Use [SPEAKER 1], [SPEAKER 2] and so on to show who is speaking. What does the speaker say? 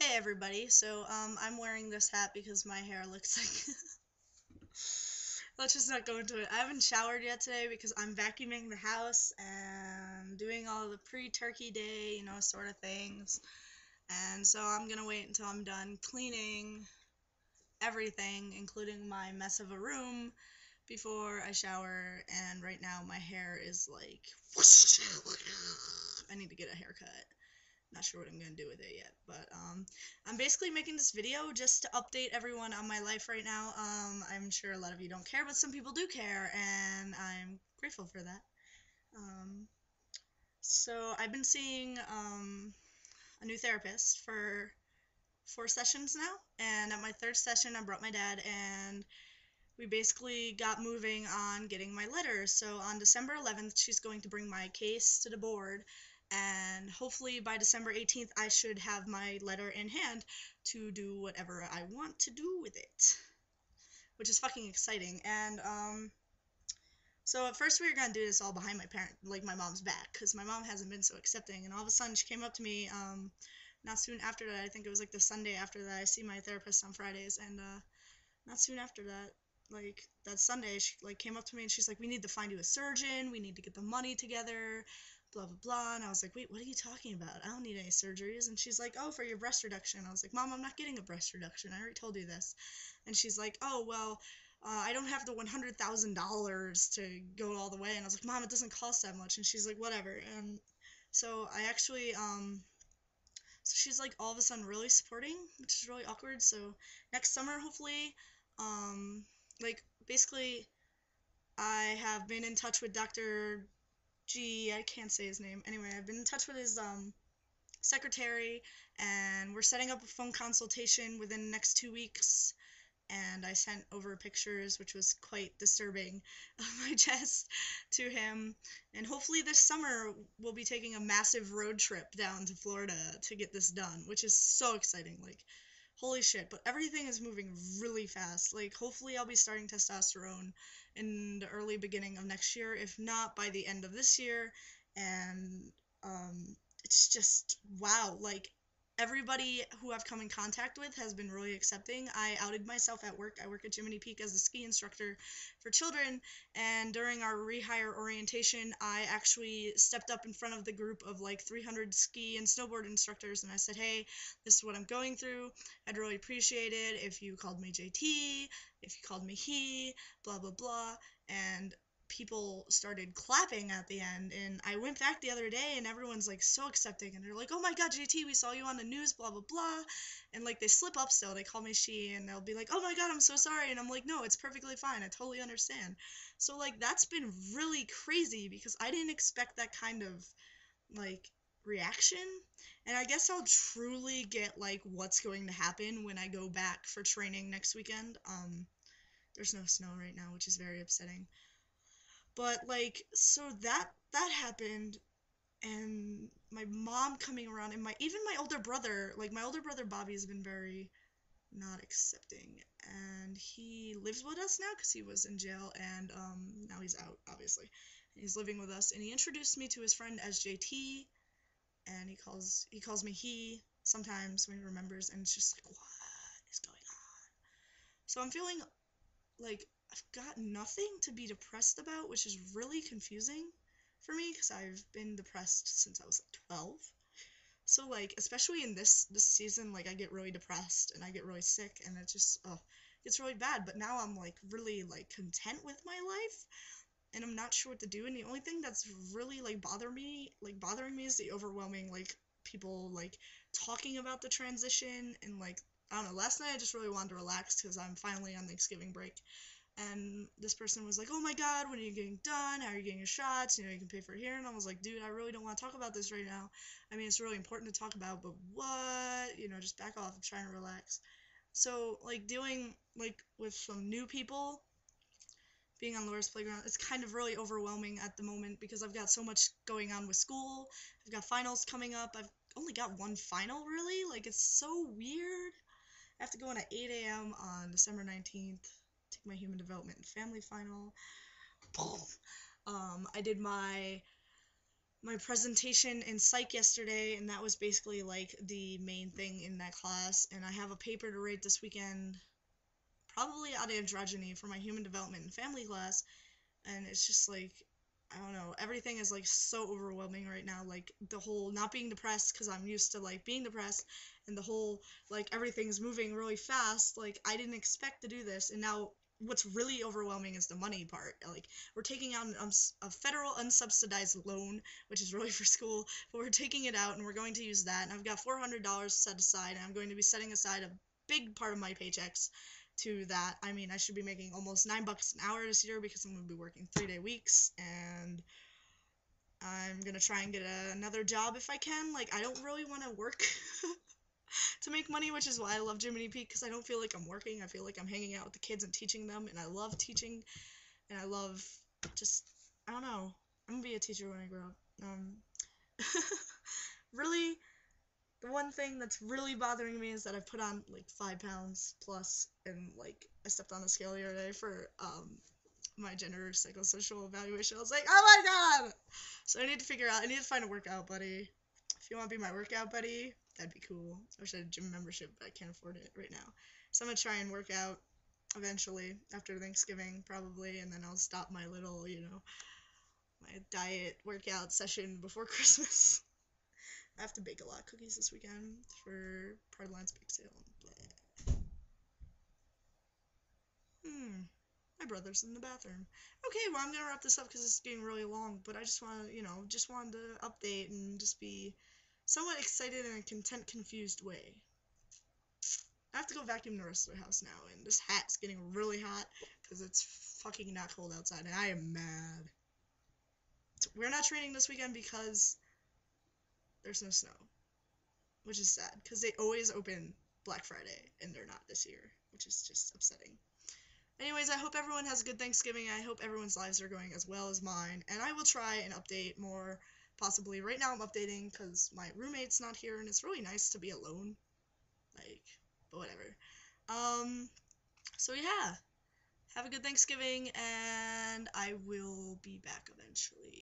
[SPEAKER 1] Hey everybody, so I'm wearing this hat because my hair looks like let's just not go into it. I haven't showered yet today because I'm vacuuming the house and doing all the pre-turkey day, sort of things. And so I'm gonna wait until I'm done cleaning everything, including my mess of a room, before I shower. And right now my hair is like I need to get a haircut. Not sure what I'm gonna do with it yet, but I'm basically making this video just to update everyone on my life right now. I'm sure a lot of you don't care, but some people do care, and I'm grateful for that. Um, so I've been seeing a new therapist for 4 sessions now, and at my third session, I brought my dad, and we basically got moving on getting my letter. So on December 11th, she's going to bring my case to the board, and hopefully by December 18th, I should have my letter in hand to do whatever I want to do with it, which is fucking exciting. And so at first we were gonna do this all behind my mom's back, because my mom hasn't been so accepting. And all of a sudden, she came up to me, not soon after that. I think it was like the Sunday after that. I see my therapist on Fridays, and not soon after that, like that Sunday, she like came up to me and she's like, "We need to find you a surgeon. We need to get the money together, blah blah blah." And I was like, "Wait, what are you talking about? I don't need any surgeries." And she's like, "Oh, for your breast reduction." I was like, "Mom, I'm not getting a breast reduction. I already told you this." And she's like, "Oh well, I don't have the $100,000 to go all the way." And I was like, "Mom, it doesn't cost that much." And she's like, "Whatever." And so I actually so she's like all of a sudden really supporting, which is really awkward. So next summer, hopefully, um, like basically, I have been in touch with Dr. G. I can't say his name. Anyway, I've been in touch with his secretary, and we're setting up a phone consultation within the next 2 weeks. And I sent over pictures, which was quite disturbing, of my chest to him. And hopefully this summer we'll be taking a massive road trip down to Florida to get this done, which is so exciting. Like, holy shit. But everything is moving really fast. Like, hopefully I'll be starting testosterone in the early beginning of next year, if not by the end of this year. And it's just wow. Like, everybody who I've come in contact with has been really accepting. I outed myself at work. I work at Jiminy Peak as a ski instructor for children, and during our rehire orientation, I actually stepped up in front of the group of like 300 ski and snowboard instructors, and I said, "Hey, this is what I'm going through. I'd really appreciate it if you called me Jaytee, if you called me he, blah blah blah." And people started clapping at the end, and I went back the other day and everyone's like so accepting, and they're like, "Oh my god, JT, we saw you on the news, blah blah blah." And like they slip up still, they call me she, and they'll be like, "Oh my god, I'm so sorry." And I'm like, "No, it's perfectly fine, I totally understand." So like that's been really crazy because I didn't expect that kind of like reaction. And I guess I'll truly get like what's going to happen when I go back for training next weekend. There's no snow right now, which is very upsetting. But like, so that happened, and my mom coming around, and my older brother, like my older brother Bobby has been very not accepting, and he lives with us now because he was in jail, and now he's out, obviously. He's living with us, and he introduced me to his friend as JT, and he calls me he sometimes when he remembers, and it's just like, what is going on? So I'm feeling like I've got nothing to be depressed about, which is really confusing for me because I've been depressed since I was like 12. So like, especially in this season, like I get really depressed and I get really sick, and it just it's really bad. But now I'm like really like content with my life, and I'm not sure what to do. And the only thing that's really like bothering me is the overwhelming like people like talking about the transition. And like, I don't know, last night I just really wanted to relax because I'm finally on Thanksgiving break, and this person was like, "Oh my god, when are you getting done? How are you getting your shots? You can pay for it here." And I was like, "Dude, I really don't want to talk about this right now. I mean, it's really important to talk about, but what? Just back off. I'm trying to relax." So, like, dealing, like, with some new people, being on Laura's playground, it's kind of really overwhelming at the moment because I've got so much going on with school. I've got finals coming up. I've only got one final, really. Like, it's so weird. I have to go in at 8 a.m. on December 19th, take my human development and family final. I did my my presentation in psych yesterday, and that was basically like the main thing in that class. And I have a paper to write this weekend, probably on androgyny for my human development and family class. And it's just like, I don't know, everything is like so overwhelming right now. Like the whole not being depressed because I'm used to like being depressed, and the whole like everything's moving really fast. Like I didn't expect to do this, and now what's really overwhelming is the money part. Like we're taking out a federal unsubsidized loan, which is really for school, but we're taking it out and we're going to use that. And I've got $400 set aside, and I'm going to be setting aside a big part of my paychecks to that. I mean, I should be making almost $9 an hour this year because I'm going to be working 3-day weeks, and I'm going to try and get another job if I can. Like, I don't really want to work to make money, which is why I love Jiminy Peak, because I don't feel like I'm working. I feel like I'm hanging out with the kids and teaching them, and I love teaching, and I love just, I don't know. I'm going to be a teacher when I grow up. Really, the one thing that's really bothering me is that I've put on like 5 pounds plus, and like I stepped on the scale the other day for my gender psychosocial evaluation. I was like, oh my god! So I need to figure out. I need to find a workout buddy. If you want to be my workout buddy, that'd be cool. I wish I had a gym membership, but I can't afford it right now. So I'm gonna try and work out eventually after Thanksgiving probably, and then I'll stop my little, my diet workout session before Christmas. I have to bake a lot of cookies this weekend for Pride Line's bake sale. My brother's in the bathroom. Okay, well, I'm gonna wrap this up because it's getting really long, but I just want to, just wanted to update and just be somewhat excited in a content confused way. I have to go vacuum the rest of the house now, and this hat's getting really hot because it's fucking not cold outside, and I am mad. We're not training this weekend because there's no snow, which is sad because they always open Black Friday, and they're not this year, which is just upsetting. Anyways, I hope everyone has a good Thanksgiving. I hope everyone's lives are going as well as mine, and I will try and update more, possibly. Right now I'm updating because my roommate's not here, and it's really nice to be alone, like, but whatever. So yeah, have a good Thanksgiving, and I will be back eventually.